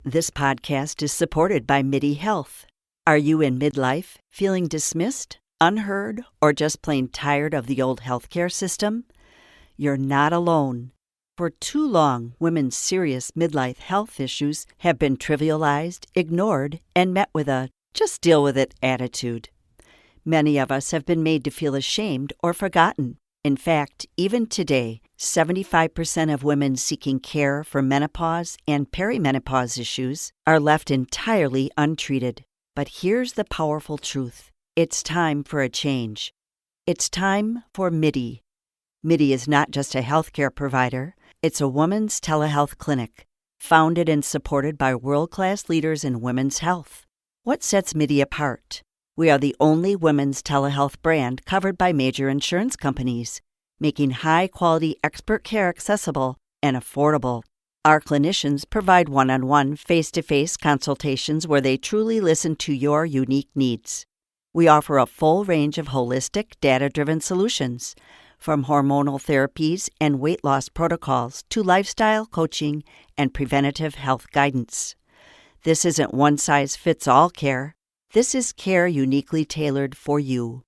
This podcast is supported by MIDI Health. Are you in midlife, feeling dismissed, unheard, or just plain tired of the old healthcare system? You're not alone. For too long, women's serious midlife health issues have been trivialized, ignored, and met with a just deal with it attitude. Many of us have been made to feel ashamed or forgotten. In fact, even today, 75% of women seeking care for menopause and perimenopause issues are left entirely untreated. But here's the powerful truth. It's time for a change. It's time for MIDI. MIDI is not just a healthcare provider. It's a women's telehealth clinic, founded and supported by world-class leaders in women's health. What sets MIDI apart? We are the only women's telehealth brand covered by major insurance companies, making high-quality expert care accessible and affordable. Our clinicians provide one-on-one, face-to-face consultations where they truly listen to your unique needs. We offer a full range of holistic, data-driven solutions, from hormonal therapies and weight loss protocols to lifestyle coaching and preventative health guidance. This isn't one-size-fits-all care. This is care uniquely tailored for you.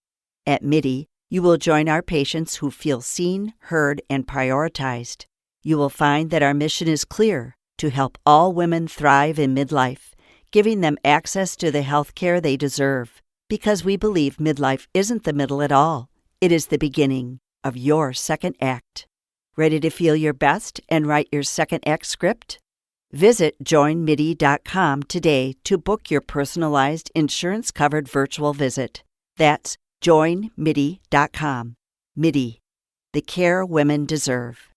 At MIDI, you will join our patients who feel seen, heard, and prioritized. You will find that our mission is clear: to help all women thrive in midlife, giving them access to the health care they deserve. Because we believe midlife isn't the middle at all. It is the beginning of your second act. Ready to feel your best and write your second act script? Visit joinmidi.com today to book your personalized insurance-covered virtual visit. That's joinmidi.com. MIDI, the care women deserve.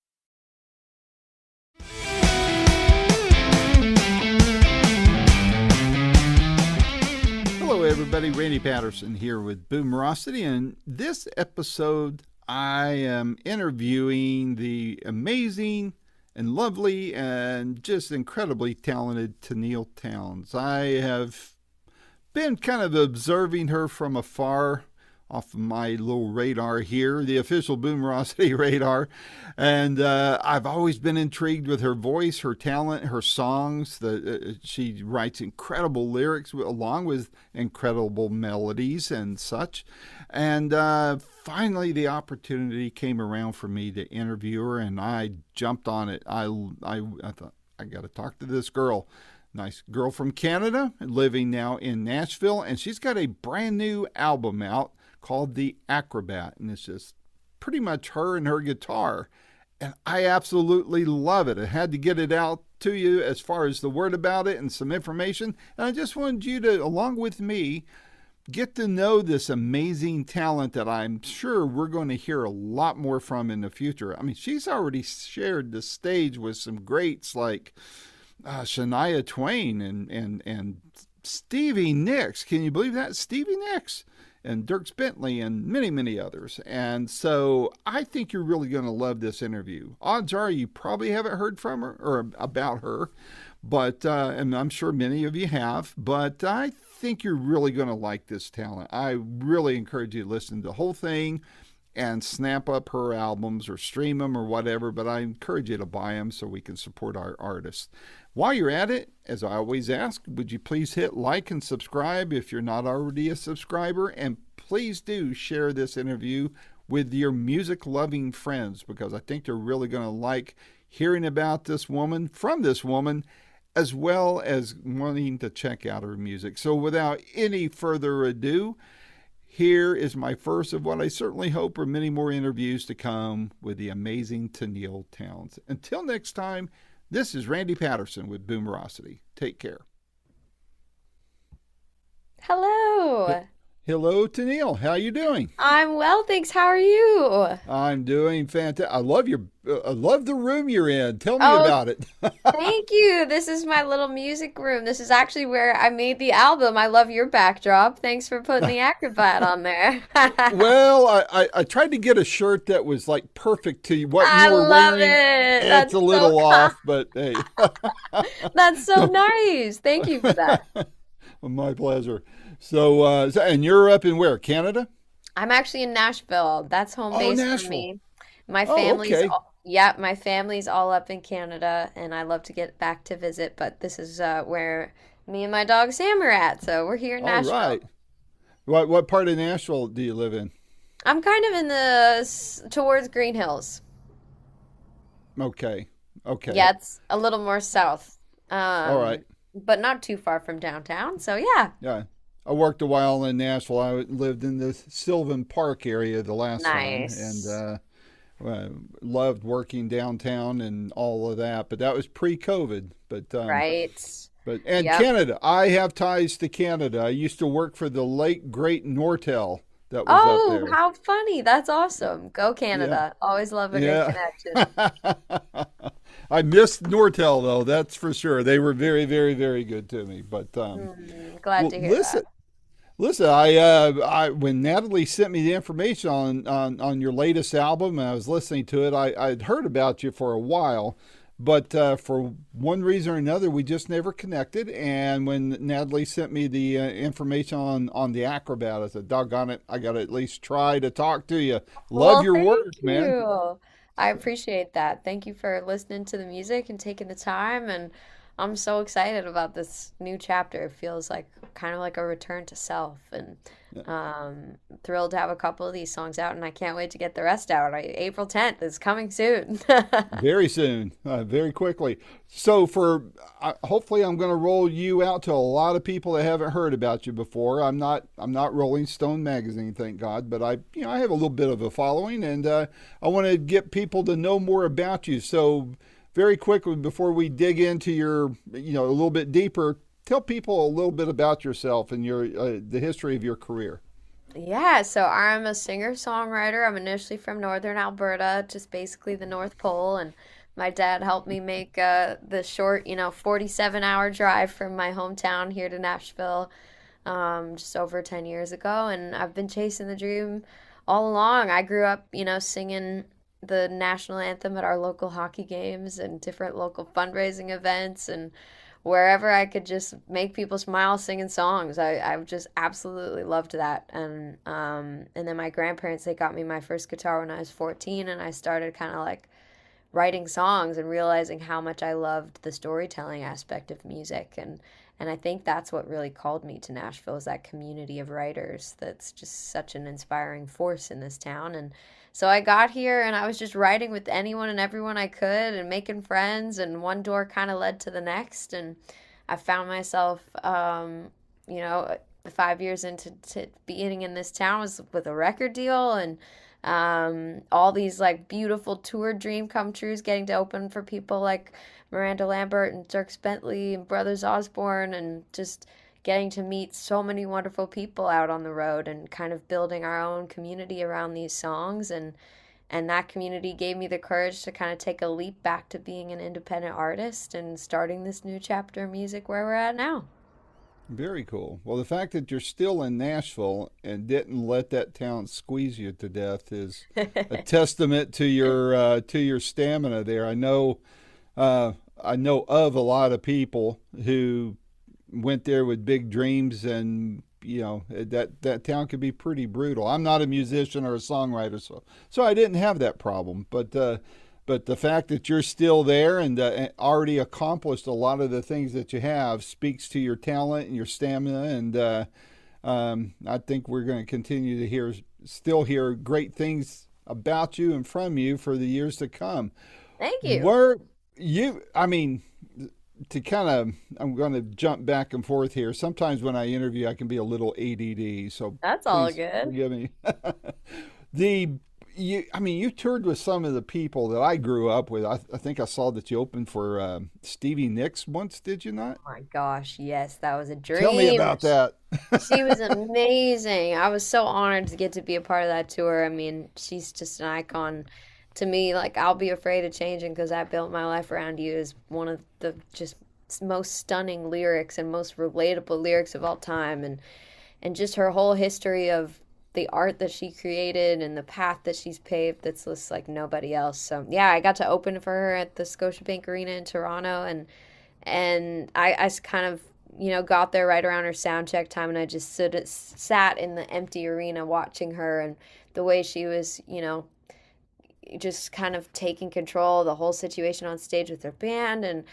Hello, everybody. Randy Patterson here with Boomerocity, and this episode I am interviewing the amazing and lovely and just incredibly talented Tenille Townes. I have been kind of observing her from afar off of my little radar here, the official Boomerocity radar, and I've always been intrigued with her voice, her talent, her songs. She writes incredible lyrics along with incredible melodies and such. And finally, the opportunity came around for me to interview her, and I jumped on it. I thought, I got to talk to this girl. Nice girl from Canada, living now in Nashville, and she's got a brand new album out called The Acrobat, and it's just pretty much her and her guitar, and I absolutely love it. I had to get it out to you as far as the word about it and some information, and I just wanted you to, along with me, get to know this amazing talent that I'm sure we're going to hear a lot more from in the future. I mean, she's already shared the stage with some greats like Shania Twain and Stevie Nicks. Can you believe that? Stevie Nicks and Dierks Bentley and many, many others. And so I think you're really going to love this interview. Odds are you probably haven't heard from her or about her, but and I'm sure many of you have, but I think you're really going to like this talent. I really encourage you to listen to the whole thing and snap up her albums or stream them or whatever, but I encourage you to buy them so we can support our artists. While you're at it, as I always ask, would you please hit like and subscribe if you're not already a subscriber, and please do share this interview with your music-loving friends, because I think they're really going to like hearing about this woman, from this woman, as well as wanting to check out her music. So without any further ado, here is my first of what I certainly hope are many more interviews to come with the amazing Tenille Townes. Until next time, this is Randy Patterson with Boomerocity. Take care. Hello. Hello, Tenille. How you doing? I'm well, thanks. How are you? I'm doing fantastic. I love the room you're in. Tell me about it. Thank you. This is my little music room. This is actually where I made the album. I love your backdrop. Thanks for putting the Acrobat on there. Well, I tried to get a shirt that was like perfect to what you were love wearing. it. It's a little off, but hey. That's so nice. Thank you for that. My pleasure. So, and you're up in where? Canada? I'm actually in Nashville. That's home base Nashville. for me. My family's Yeah, my family's all up in Canada, and I love to get back to visit, but this is where me and my dog Sam are at, so we're here in All Nashville. right. What part of Nashville do you live in? I'm kind of in the towards Green Hills. Okay. Okay. Yeah, it's a little more south, All right. but not too far from downtown. So yeah, Yeah. I worked a while in Nashville. I lived in the Sylvan Park area the last time, and nice. loved working downtown and all of that. But that was pre-COVID. Right. And Yep. Canada. I have ties to Canada. I used to work for the late great Nortel that was up Oh, there. how funny. That's awesome. Go Yeah. Canada. Always love a good Yeah. connection. I missed Nortel though, that's for sure. They were very, very, very good to me. Glad Well, to hear listen, that. listen. I when Natalie sent me the information on your latest album, and I was listening to it. I'd heard about you for a while, but for one reason or another, we just never connected. And when Natalie sent me the information on the Acrobat, I said, "Doggone it, I got to at least try to talk to you." Love Well, your thank work, man. you. I appreciate that. Thank you for listening to the music and taking the time. And I'm so excited about this new chapter. It feels like kind of like a return to self. And thrilled to have a couple of these songs out. And I can't wait to get the rest out. April 10th is coming soon. Very soon, very quickly. So hopefully I'm going to roll you out to a lot of people that haven't heard about you before. I'm not Rolling Stone magazine, thank God, but I have a little bit of a following, and I want to get people to know more about you. So very quickly before we dig into your a little bit deeper, tell people a little bit about yourself and your the history of your career. Yeah, so I'm a singer-songwriter. I'm initially from Northern Alberta, just basically the North Pole, and my dad helped me make the short, 47-hour drive from my hometown here to Nashville, just over 10 years ago, and I've been chasing the dream all along. I grew up, singing the national anthem at our local hockey games and different local fundraising events and wherever I could just make people smile singing songs. I just absolutely loved that. And then my grandparents, they got me my first guitar when I was 14, and I started kind of like writing songs and realizing how much I loved the storytelling aspect of music. And I think that's what really called me to Nashville, is that community of writers that's just such an inspiring force in this town. And so I got here and I was just writing with anyone and everyone I could and making friends, and one door kind of led to the next. And I found myself, you know, 5 years into being in this town was with a record deal, and all these like beautiful tour dream come trues, getting to open for people like Miranda Lambert and Dierks Bentley and Brothers Osborne, and just getting to meet so many wonderful people out on the road and kind of building our own community around these songs. And that community gave me the courage to kind of take a leap back to being an independent artist and starting this new chapter of music where we're at now. Very cool. Well, the fact that you're still in Nashville and didn't let that town squeeze you to death is a testament to your stamina there. I know of a lot of people who went there with big dreams, and that town could be pretty brutal. I'm not a musician or a songwriter, so I didn't have that problem. But the fact that you're still there and already accomplished a lot of the things that you have speaks to your talent and your stamina. And I think we're going to continue to still hear great things about you and from you for the years to come. Thank you. Were you? I mean, to kind of, I'm going to jump back and forth here. Sometimes when I interview, I can be a little ADD, so That's all please good. forgive me. the you toured with some of the people that I grew up with. I think I saw that you opened for Stevie Nicks once, did you not? Oh my gosh, yes, that was a Tell me dream. about that. She was amazing. I was so honored to get to be a part of that tour. I mean, she's just an icon to me. Like, I'll be afraid of changing because I built my life around you is one of the just most stunning lyrics and most relatable lyrics of all time. And just her whole history of the art that she created and the path that she's paved, that's just like nobody else. So yeah, I got to open for her at the Scotiabank Arena in Toronto, and I kind of, got there right around her sound check time, and I just sat in the empty arena watching her, and the way she was, just kind of taking control of the whole situation on stage with her band and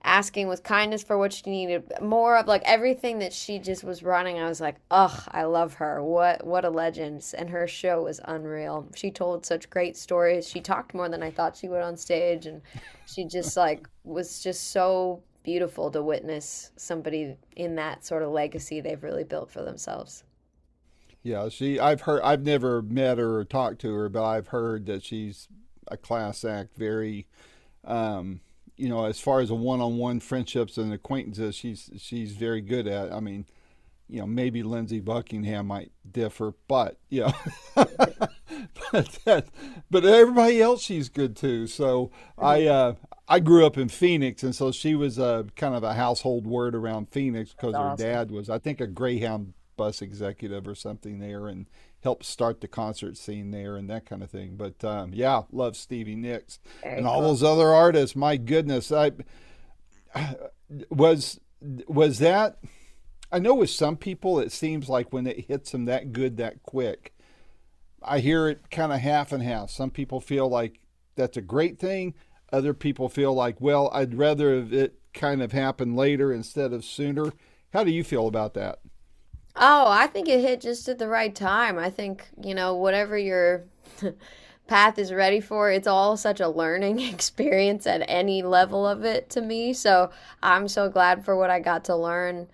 asking with kindness for what she needed, more of like everything that she just was running. I was like, ugh, I love her. What a legend. And her show was unreal. She told such great stories. She talked more than I thought she would on stage, and she just like was just so beautiful to witness somebody in that sort of legacy they've really built for themselves. Yeah, I've never met her or talked to her, but I've heard that she's a class act, very, as far as a one-on-one friendships and acquaintances, she's very good at. I mean, maybe Lindsey Buckingham might differ, but but but everybody else she's good too. So I grew up in Phoenix, and so she was a kind of a household word around Phoenix because That's her awesome. dad was, I think, a Greyhound bus executive or something there, and helped start the concert scene there and that kind of thing. But yeah, love Stevie Nicks Very and all cool. those other artists. My goodness, I was was that. I know with some people it seems like when it hits them that good that quick, I hear it kind of half and half. Some people feel like that's a great thing. Other people feel like, well, I'd rather have it kind of happen later instead of sooner. How do you feel about that? Oh, I think it hit just at the right time. I think, whatever your path is ready for, it's all such a learning experience at any level of it to me. So I'm so glad for what I got to learn,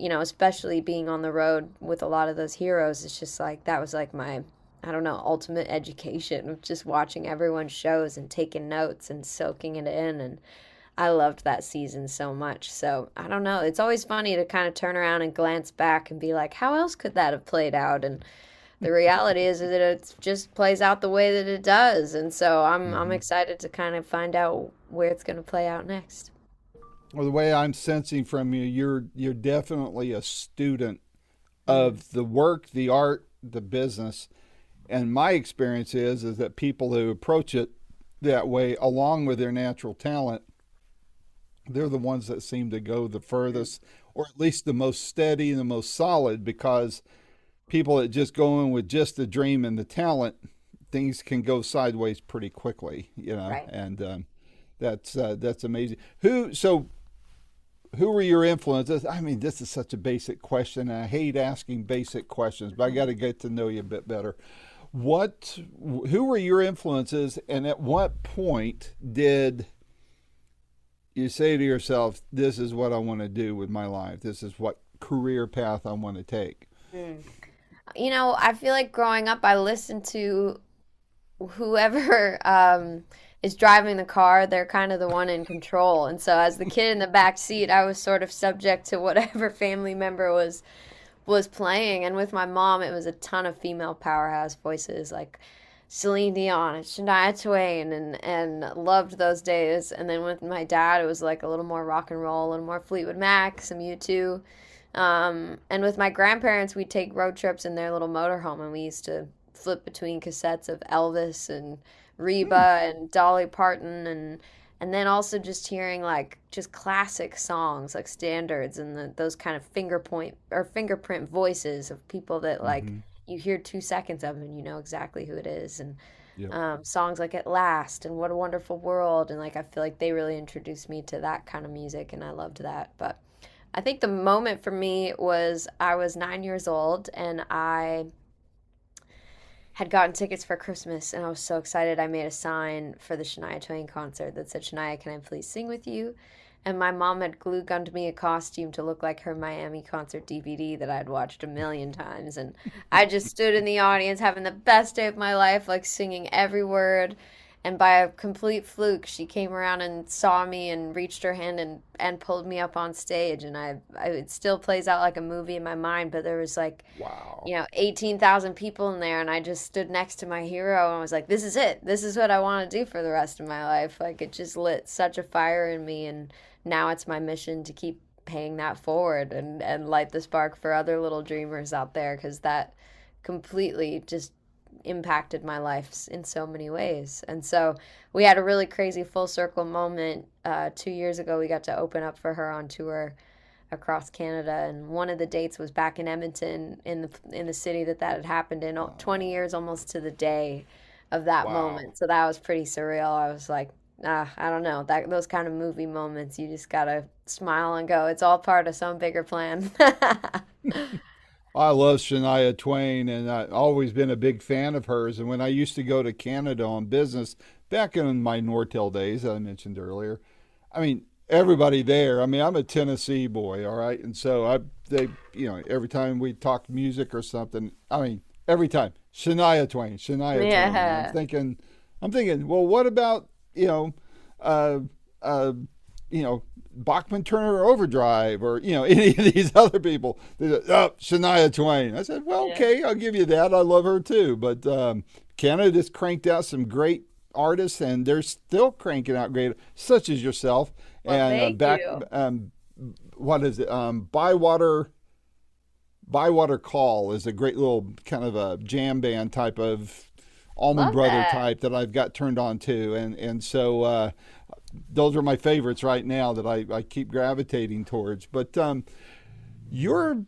especially being on the road with a lot of those heroes. It's just like that was like my, I don't know, ultimate education of just watching everyone's shows and taking notes and soaking it in. And I loved that season so much. So I don't know. It's always funny to kind of turn around and glance back and be like, how else could that have played out? And the reality is that it just plays out the way that it does. And so I'm Mm-hmm. excited to kind of find out where it's going to play out next. Well, the way I'm sensing from you, you're definitely a student Mm, of the work, the art, the business. And my experience is that people who approach it that way, along with their natural talent, they're the ones that seem to go the mm, furthest, or at least the most steady and the most solid. Because people that just go in with just the dream and the talent, things can go sideways pretty quickly, right. and that's amazing. Who were your influences? I mean, this is such a basic question, and I hate asking basic questions, but I got to get to know you a bit better. What, who were your influences, and at what point did you say to yourself, "This is what I want to do with my life. This is what career path I want to take"? Mm. I feel like growing up, I listened to whoever is driving the car, they're kind of the one in control. And so as the kid in the back seat, I was sort of subject to whatever family member was playing. And with my mom, it was a ton of female powerhouse voices like Celine Dion and Shania Twain, and loved those days. And then with my dad, it was like a little more rock and roll, a little more Fleetwood Mac, some U2. And with my grandparents, we'd take road trips in their little motorhome, and we used to flip between cassettes of Elvis and Hmm. Reba and Dolly Parton, and then also just hearing like just classic songs like standards, and those kind of fingerprint voices of people that like Mm-hmm. you hear 2 seconds of them and you know exactly who it is. And Yep. songs like At Last and What a Wonderful World, and like I feel like they really introduced me to that kind of music, and I loved that. But I think the moment for me was I was 9 years old, and I had gotten tickets for Christmas, and I was so excited. I made a sign for the Shania Twain concert that said, "Shania, can I please sing with you?" And my mom had glue gunned me a costume to look like her Miami concert DVD that I'd watched a million times. And I just stood in the audience having the best day of my life, like singing every word. And by a complete fluke, she came around and saw me and reached her hand and pulled me up on stage. And it still plays out like a movie in my mind, but there was like, Wow. 18,000 people in there, and I just stood next to my hero and was like, this is it. This is what I want to do for the rest of my life. Like, it just lit such a fire in me, and now it's my mission to keep paying that forward and light the spark for other little dreamers out there, because that completely just impacted my life in so many ways. And so we had a really crazy full circle moment 2 years ago. We got to open up for her on tour across Canada, and one of the dates was back in Edmonton, in the city that had happened in, 20 years almost to the day. of that Wow. moment. So that was pretty surreal. I was like, I don't know. That those kind of movie moments, you just gotta smile and go, it's all part of some bigger plan. I love Shania Twain, and I've always been a big fan of hers. And when I used to go to Canada on business back in my Nortel days, I mentioned earlier, I mean, everybody there. I mean, I'm a Tennessee boy, all right, and so every time we talk music or something, I mean, every time Shania Twain. And Yeah. I'm thinking, well, what about uh, uh, Bachman Turner Overdrive or any of these other people. They said, oh, Shania Twain. I said, well, Yeah. okay, I'll give you that. I love her too. But Canada just cranked out some great artists, and they're still cranking out great, such as yourself. Well, And thank back, you. what is it? Bywater Call is a great little kind of a jam band type of Allman Love Brother that. type that I've got turned on to, and so those are my favorites right now that I keep gravitating towards. But you're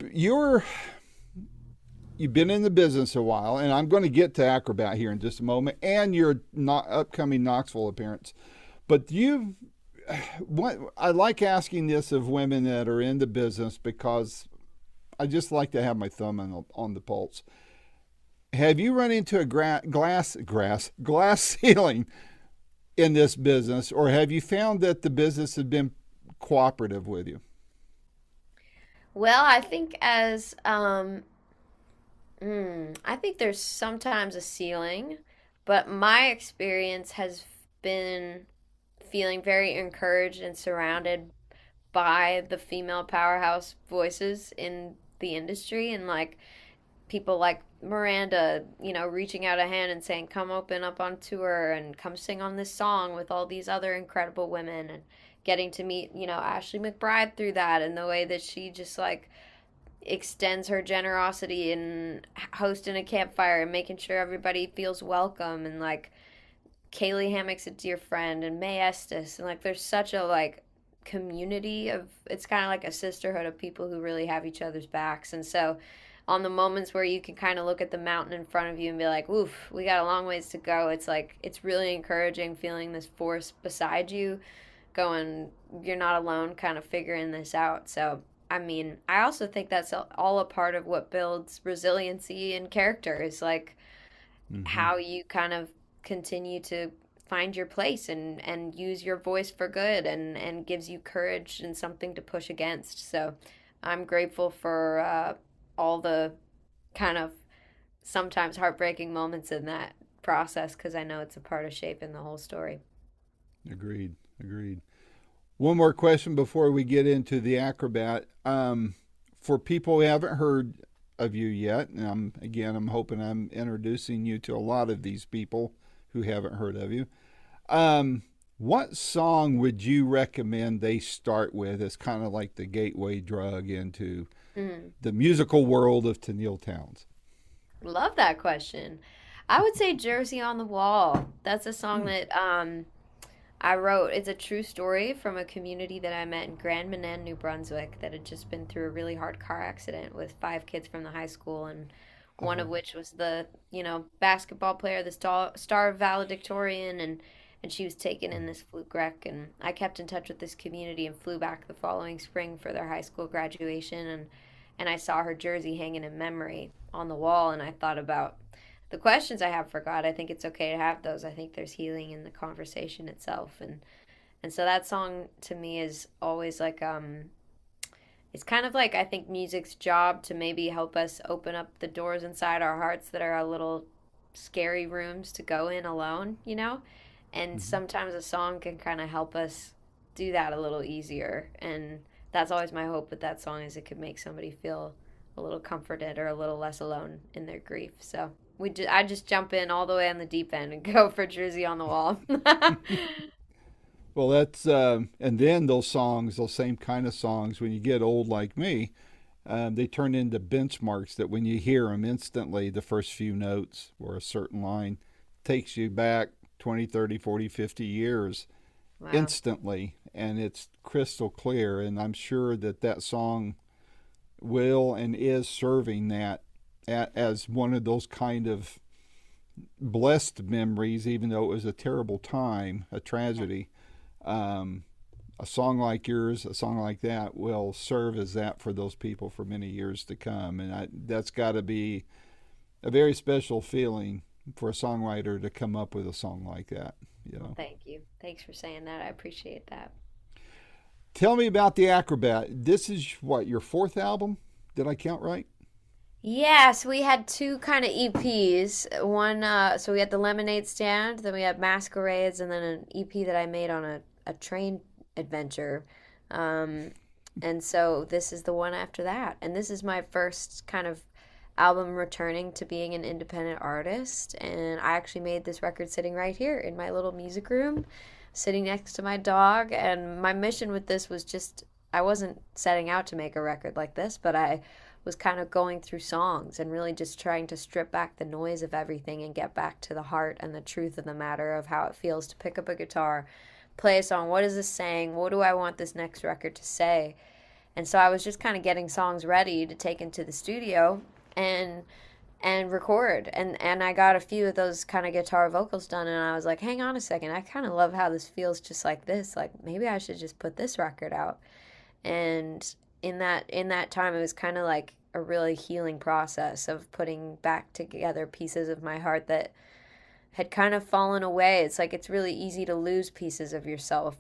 you've been in the business a while, and I'm going to get to Acrobat here in just a moment, and your not upcoming Knoxville appearance. But you, what I like asking this of women that are in the business because I just like to have my thumb on the pulse. Have you run into a glass ceiling in this business, or have you found that the business has been cooperative with you? Well, I think I think there's sometimes a ceiling, but my experience has been feeling very encouraged and surrounded by the female powerhouse voices in the industry, and like people like Miranda, reaching out a hand and saying, come open up on tour and come sing on this song with all these other incredible women, and getting to meet, Ashley McBryde through that, and the way that she just like extends her generosity and hosting a campfire and making sure everybody feels welcome, and like Kaylee Hammock's a dear friend, and May Estes, and like there's such a like community of, it's kind of like a sisterhood of people who really have each other's backs. And so on the moments where you can kind of look at the mountain in front of you and be like, oof, we got a long ways to go, it's like it's really encouraging feeling this force beside you going, you're not alone, kind of figuring this out. So I mean, I also think that's all a part of what builds resiliency and character, is like Mm-hmm. how you kind of continue to find your place and use your voice for good, and gives you courage and something to push against. So I'm grateful for all the kind of sometimes heartbreaking moments in that process, because I know it's a part of shaping the whole story. Agreed. Agreed. One more question before we get into the Acrobat. For people who haven't heard of you yet, and I'm hoping I'm introducing you to a lot of these people who haven't heard of you. Um, what song would you recommend they start with as kind of like the gateway drug into Mm. the musical world of Tenille Townes? Love that question. I would say Jersey on the Wall. That's a song Hmm. that I wrote. It's a true story from a community that I met in Grand Manan, New Brunswick, that had just been through a really hard car accident with 5 kids from the high school, and one of Oh, which was the, basketball player, the star valedictorian, and she was taken in this fluke wreck. And I kept in touch with this community and flew back the following spring for their high school graduation, and I saw her jersey hanging in memory on the wall, and I thought about the questions I have for God. I think it's okay to have those. I think there's healing in the conversation itself, and so that song to me is always like it's kind of like, I think music's job to maybe help us open up the doors inside our hearts that are a little scary rooms to go in alone, and mhm. sometimes a song can kind of help us do that a little easier. And that's always my hope with that song, is it could make somebody feel a little comforted or a little less alone in their grief. So I just jump in all the way on the deep end and go for Jersey on the Wall. Well, that's and then those songs, those same kind of songs, when you get old like me, they turn into benchmarks that when you hear them instantly, the first few notes or a certain line takes you back 20, 30, 40, 50 years Wow. instantly, and it's crystal clear. And I'm sure that that song will and is serving that as one of those kind of blessed memories, even though it was a terrible time, a tragedy. Um, a song like yours, a song like that, will serve as that for those people for many years to come. And that's got to be a very special feeling for a songwriter to come up with a song like that. You Well, know. thank you. Thanks for saying that. I appreciate that. Tell me about the Acrobat. This is what, your fourth album? Did I count right? Yes, we had two kind of EPs. One, so we had the Lemonade Stand, then we had Masquerades, and then an EP that I made on a train adventure. Um, and so this is the one after that. And this is my first kind of album returning to being an independent artist. And I actually made this record sitting right here in my little music room, sitting next to my dog. And my mission with this was just, I wasn't setting out to make a record like this, but I was kind of going through songs and really just trying to strip back the noise of everything and get back to the heart and the truth of the matter of how it feels to pick up a guitar, play a song. What is this saying? What do I want this next record to say? And so I was just kind of getting songs ready to take into the studio and record. And I got a few of those kind of guitar vocals done, and I was like, hang on a second, I kind of love how this feels just like this. Like maybe I should just put this record out. And in that time, it was kind of like a really healing process of putting back together pieces of my heart that had kind of fallen away. It's like it's really easy to lose pieces of yourself,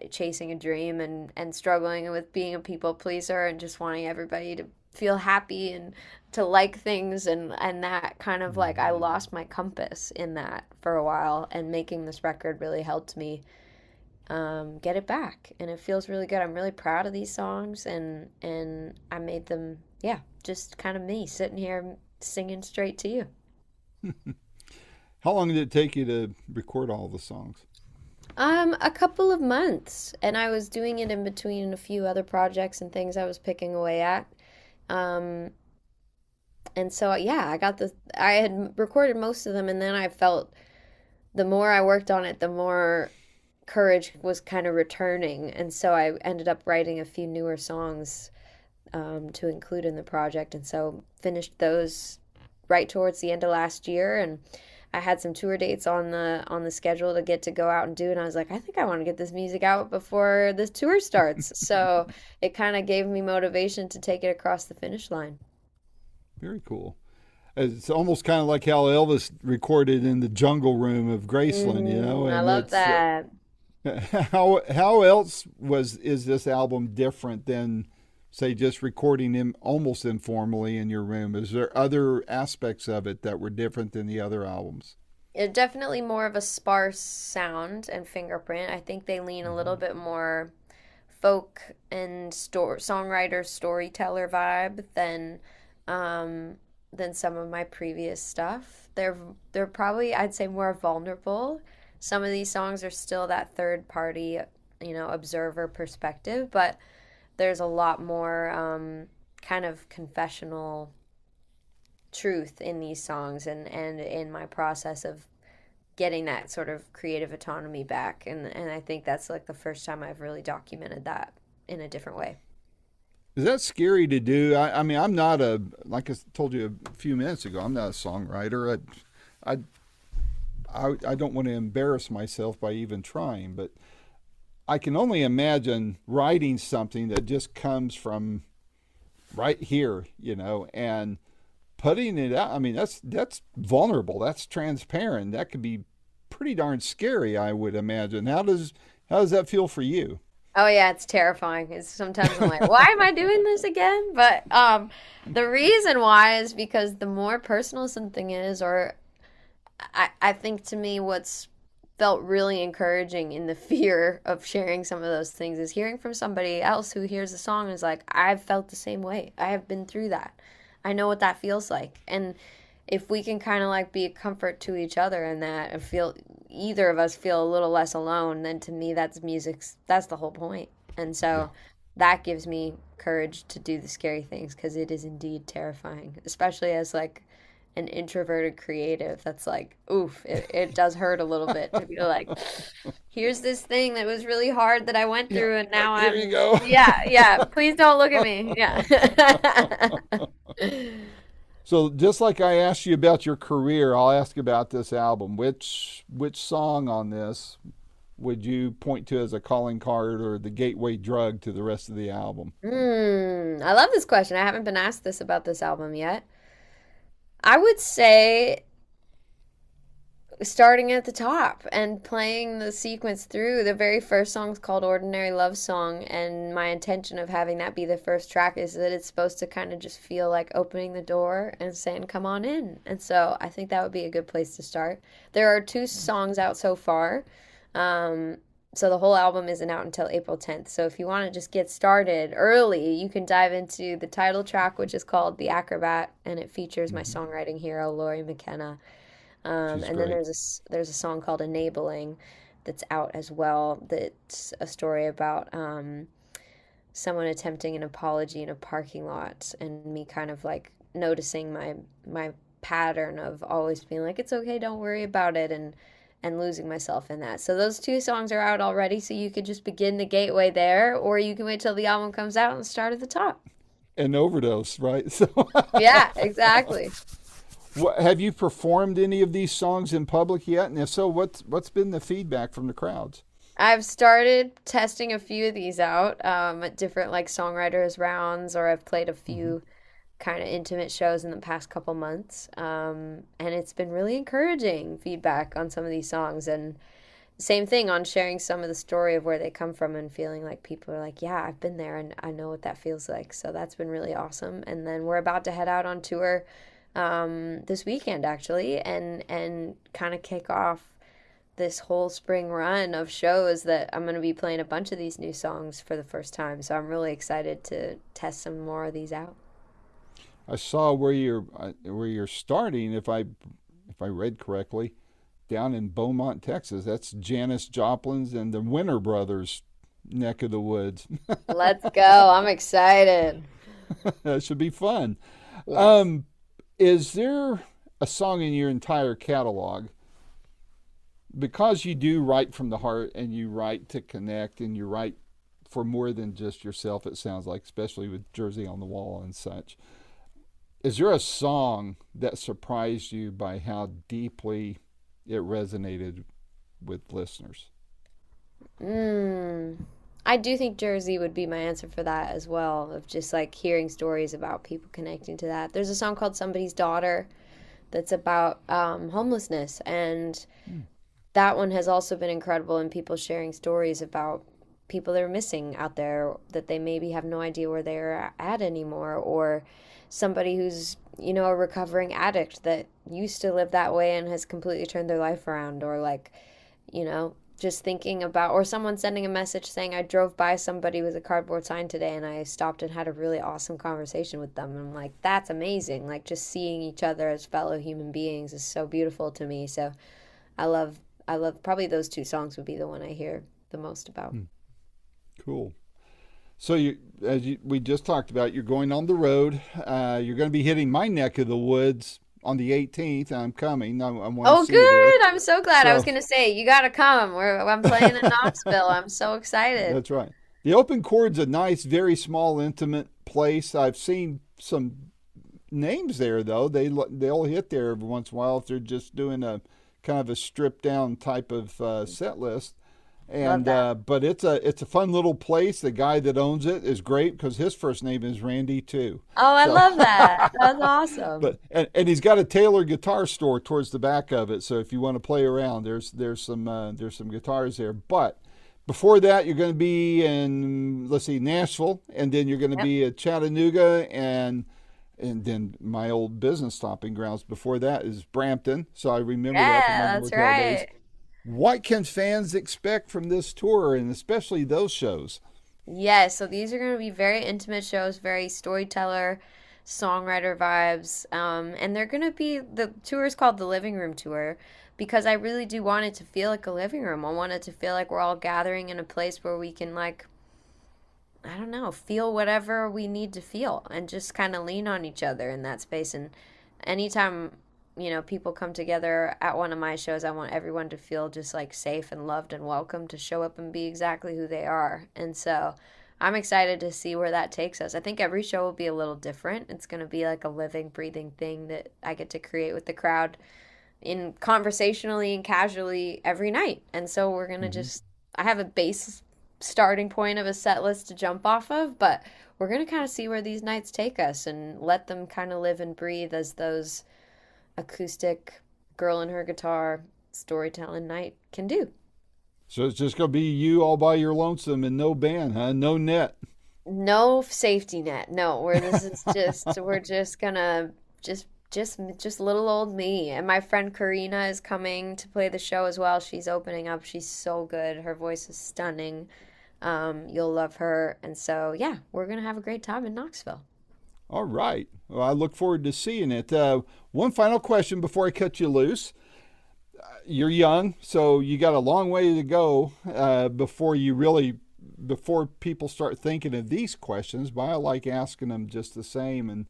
chasing a dream and struggling with being a people pleaser and just wanting everybody to feel happy and to like things, and that kind of like I lost my compass in that for a while, and making this record really helped me get it back, and it feels really good. I'm really proud of these songs, and I made them, yeah, just kind of me sitting here singing straight to you. How long did it take you to record all the songs? A couple of months, and I was doing it in between a few other projects and things I was picking away at. Um, and so yeah, I had recorded most of them, and then I felt the more I worked on it, the more courage was kind of returning, and so I ended up writing a few newer songs to include in the project, and so finished those right towards the end of last year. And I had some tour dates on the schedule to get to go out and do, and I was like, I think I want to get this music out before this tour starts. So it kind of gave me motivation to take it across the finish line. Very cool. It's almost kind of like how Elvis recorded in the jungle room of Graceland, you know. I And love that. how else is this album different than, say, just recording him almost informally in your room? Is there other aspects of it that were different than the other albums? It's definitely more of a sparse sound and fingerprint. I think they lean a little bit more folk and songwriter storyteller vibe than some of my previous stuff. They're probably, I'd say, more vulnerable. Some of these songs are still that third party, observer perspective, but there's a lot more kind of confessional truth in these songs, and in my process of getting that sort of creative autonomy back. And I think that's like the first time I've really documented that in a different way. Is that scary to do? I mean, I'm not like I told you a few minutes ago, I'm not a songwriter. I don't want to embarrass myself by even trying, but I can only imagine writing something that just comes from right here, and putting it out. I mean, that's vulnerable. That's transparent. That could be pretty darn scary, I would imagine. How does that feel for you? Oh yeah, it's terrifying. Sometimes I'm like, why am I doing this again? But the reason why is because the more personal something is, or I think to me what's felt really encouraging in the fear of sharing some of those things is hearing from somebody else who hears the song and is like, I've felt the same way. I have been through that. I know what that feels like. And if we can kind of like be a comfort to each other in that, and feel either of us feel a little less alone, then to me that's the whole point. And so that gives me courage to do the scary things, because it is indeed terrifying, especially as like an introverted creative. That's like, oof, it does hurt a little bit to be like, here's this thing that was really hard that I went through, and now Here you go. yeah, please don't look at me. Yeah. So just like I asked you about your career, I'll ask about this album. Which song on this would you point to as a calling card or the gateway drug to the rest of the album? I love this question. I haven't been asked this about this album yet. I would say starting at the top and playing the sequence through. The very first song is called Ordinary Love Song, and my intention of having that be the first track is that it's supposed to kind of just feel like opening the door and saying, come on in. And so I think that would be a good place to start. There are 2 songs out so far. So the whole album isn't out until April 10th. So if you want to just get started early, you can dive into the title track, which is called The Acrobat, and it features my songwriting hero, Lori McKenna. And She's then great. there's a song called Enabling that's out as well. That's a story about someone attempting an apology in a parking lot, and me kind of like noticing my pattern of always being like, it's okay, don't worry about it, and losing myself in that. So those 2 songs are out already, so you could just begin the gateway there, or you can wait till the album comes out and start at the top. An overdose, right? So, Yeah, exactly. have you performed any of these songs in public yet? And if so, what's been the feedback from the crowds? I've started testing a few of these out at different like songwriters rounds, or I've played a few kind of intimate shows in the past couple months. And it's been really encouraging feedback on some of these songs. And same thing on sharing some of the story of where they come from and feeling like people are like, yeah, I've been there and I know what that feels like. So that's been really awesome. And then we're about to head out on tour this weekend actually, and kind of kick off this whole spring run of shows that I'm going to be playing a bunch of these new songs for the first time. So I'm really excited to test some more of these out. I saw where you're starting, if I read correctly, down in Beaumont, Texas. That's Janis Joplin's and the Winter Brothers neck of the woods. Let's go. I'm excited. That should be fun. Yes. Is there a song in your entire catalog, because you do write from the heart and you write to connect and you write for more than just yourself, it sounds like, especially with Jersey on the Wall and such. Is there a song that surprised you by how deeply it resonated with listeners? I do think Jersey would be my answer for that as well, of just like hearing stories about people connecting to that. There's a song called Somebody's Daughter that's about homelessness, and that one has also been incredible, and people sharing stories about people that are missing out there, that they maybe have no idea where they're at anymore, or somebody who's, a recovering addict that used to live that way and has completely turned their life around, or like, just thinking about, or someone sending a message saying, I drove by somebody with a cardboard sign today and I stopped and had a really awesome conversation with them. And I'm like, that's amazing. Like, just seeing each other as fellow human beings is so beautiful to me. So I love probably those 2 songs would be the one I hear the most about. Cool. So we just talked about, you're going on the road. You're going to be hitting my neck of the woods on the 18th. I'm coming. I want Oh, to see you there. good. I'm so glad. I was So going to say, you got to come. I'm playing in Knoxville. I'm so excited. that's right. The Open Chord's a nice, very small, intimate place. I've seen some names there, though. They'll hit there every once in a while if they're just doing a kind of a stripped down type of set list. Love And that. but it's a fun little place. The guy that owns it is great because his first name is Randy too. Oh, I So love that. That's awesome. but and he's got a Taylor guitar store towards the back of it. So if you want to play around, there's some guitars there. But before that, you're going to be in, let's see, Nashville, and then you're going to Yep. be at Chattanooga, and then my old business stomping grounds before that is Brampton. So I remember that from my Yeah, that's motel days. right. What can fans expect from this tour, and especially those shows? Yes, so these are going to be very intimate shows, very storyteller, songwriter vibes. And they're going to be, the tour is called the Living Room Tour because I really do want it to feel like a living room. I want it to feel like we're all gathering in a place where we can, like, I don't know, feel whatever we need to feel and just kind of lean on each other in that space. And anytime, people come together at one of my shows, I want everyone to feel just like safe and loved and welcome to show up and be exactly who they are. And so I'm excited to see where that takes us. I think every show will be a little different. It's going to be like a living, breathing thing that I get to create with the crowd in conversationally and casually every night. And so we're going to I have a base starting point of a set list to jump off of, but we're going to kind of see where these nights take us and let them kind of live and breathe as those acoustic girl and her guitar storytelling night can do. So it's just going to be you all by your lonesome and no band, huh? No net. No safety net. No, we're just gonna just little old me. And my friend Karina is coming to play the show as well. She's opening up. She's so good. Her voice is stunning. You'll love her. And so, yeah, we're gonna have a great time in Knoxville. All right. Well, I look forward to seeing it. One final question before I cut you loose. You're young, so you got a long way to go before people start thinking of these questions, but I like asking them just the same. And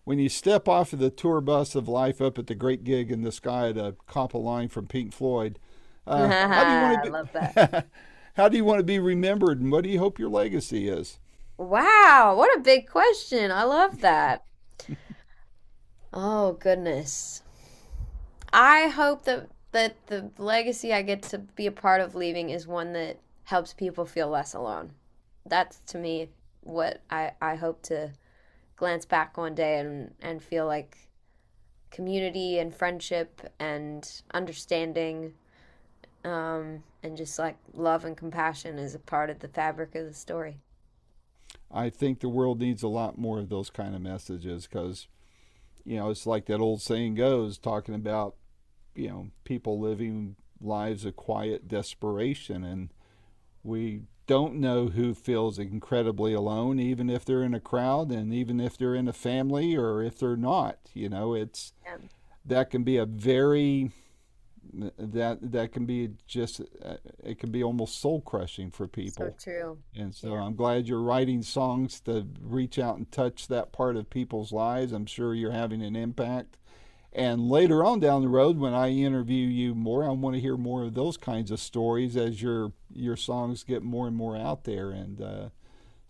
when you step off of the tour bus of life up at the Great Gig in the Sky to cop a line from Pink Floyd, how do you want to be, I love that. How do you want to be remembered, and what do you hope your legacy is? Wow, what a big question. I love that. Oh, goodness. I hope that the legacy I get to be a part of leaving is one that helps people feel less alone. That's, to me, what I hope to glance back one day and feel like community and friendship and understanding and just like love and compassion is a part of the fabric of the story. I think the world needs a lot more of those kind of messages because, it's like that old saying goes, talking about, people living lives of quiet desperation, and we don't know who feels incredibly alone, even if they're in a crowd and even if they're in a family or if they're not. That can be a very that can be just it can be almost soul crushing for people. So true. And so I'm glad you're writing songs to reach out and touch that part of people's lives. I'm sure you're having an impact. And later on down the road, when I interview you more, I want to hear more of those kinds of stories as your songs get more and more out there. And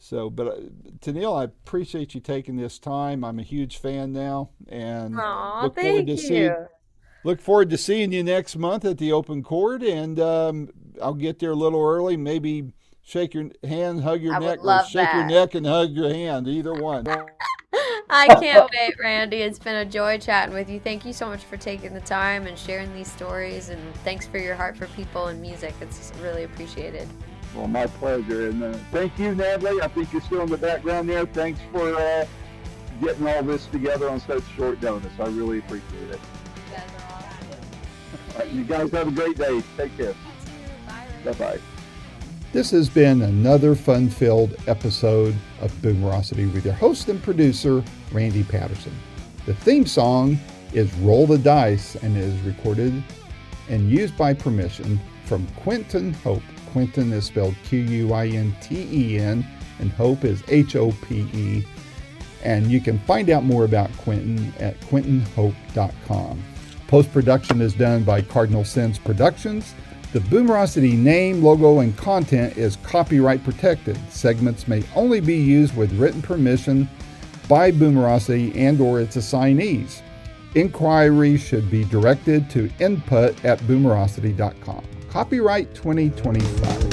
Tenille, I appreciate you taking this time. I'm a huge fan now, and look forward to seeing you next month at the Open Chord. And I'll get there a little early, maybe shake your hand, hug your neck, or shake your neck and hug your hand, either one. I can't wait, Randy. It's been a joy chatting with you. Thank you so much for taking the time and sharing these stories, and thanks for your heart for people and music. It's really appreciated. Well, my pleasure. And thank you, Natalie. I think you're still in the background there. Thanks for getting all this together on such short notice. I really appreciate it. You guys are awesome. All right, you guys have a great day. Take care. Bye-bye. This has been another fun-filled episode of Boomerocity with your host and producer, Randy Patterson. The theme song is Roll the Dice and is recorded and used by permission from Quinton Hope. Quinton is spelled Quinten, and Hope is Hope. And you can find out more about Quinton at quintonhope.com. Post-production is done by Cardinal Sins Productions. The Boomerocity name, logo, and content is copyright protected. Segments may only be used with written permission by Boomerocity and/or its assignees. Inquiries should be directed to input@boomerocity.com. Copyright 2025.